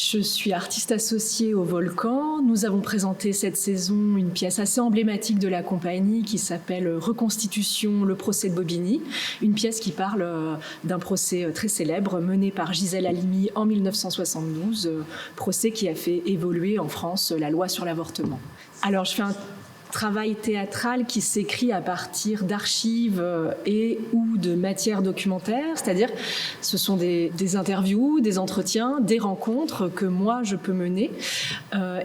Je suis artiste associée au Volcan. Nous avons présenté cette saison une pièce assez emblématique de la compagnie qui s'appelle Reconstitution, le procès de Bobigny. Une pièce qui parle d'un procès très célèbre mené par Gisèle Halimi en 1972, procès qui a fait évoluer en France la loi sur l'avortement. Alors je fais un travail théâtral qui s'écrit à partir d'archives et ou de matières documentaires, c'est-à-dire ce sont des interviews, des entretiens, des rencontres que moi je peux mener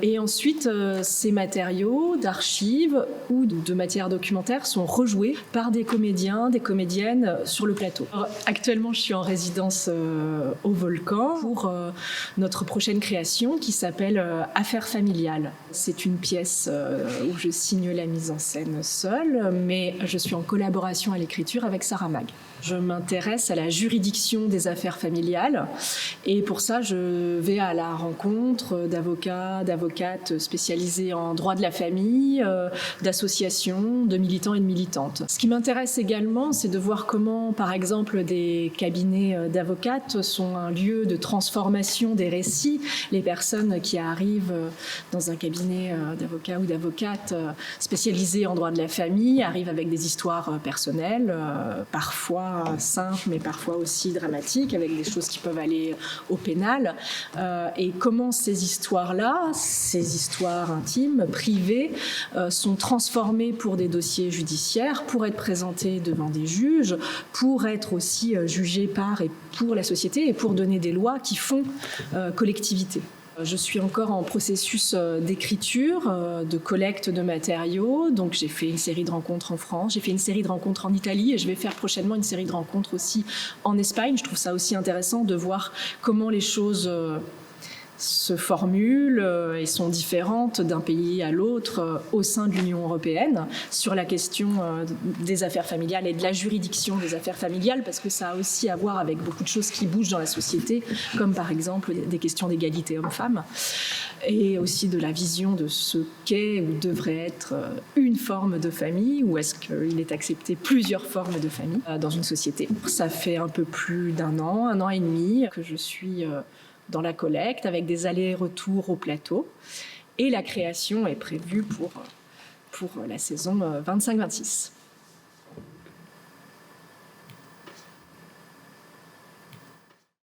et ensuite ces matériaux d'archives ou de matières documentaires sont rejoués par des comédiens, des comédiennes sur le plateau. Alors, actuellement je suis en résidence au Volcan pour notre prochaine création qui s'appelle Affaires familiales. C'est une pièce où je signe la mise en scène seule, mais je suis en collaboration à l'écriture avec Sarah Mag. Je m'intéresse à la juridiction des affaires familiales et pour ça, je vais à la rencontre d'avocats, d'avocates spécialisés en droit de la famille, d'associations, de militants et de militantes. Ce qui m'intéresse également, c'est de voir comment, par exemple, des cabinets d'avocates sont un lieu de transformation des récits. Les personnes qui arrivent dans un cabinet d'avocats ou d'avocates spécialisés en droit de la famille arrivent avec des histoires personnelles, parfois simples, mais parfois aussi dramatiques, avec des choses qui peuvent aller au pénal. Et comment ces histoires-là, ces histoires intimes, privées, sont transformées pour des dossiers judiciaires, pour être présentées devant des juges, pour être aussi jugées par et pour la société et pour donner des lois qui font collectivité. Je suis encore en processus d'écriture, de collecte de matériaux. Donc j'ai fait une série de rencontres en France, j'ai fait une série de rencontres en Italie et je vais faire prochainement une série de rencontres aussi en Espagne. Je trouve ça aussi intéressant de voir comment les choses se formulent et sont différentes d'un pays à l'autre au sein de l'Union européenne sur la question des affaires familiales et de la juridiction des affaires familiales, parce que ça a aussi à voir avec beaucoup de choses qui bougent dans la société, comme par exemple des questions d'égalité homme-femme, et aussi de la vision de ce qu'est ou devrait être une forme de famille, ou est-ce qu'il est accepté plusieurs formes de famille dans une société. Ça fait un peu plus d'un an et demi que je suis dans la collecte, avec des allers-retours au plateau. Et la création est prévue pour la saison 25-26.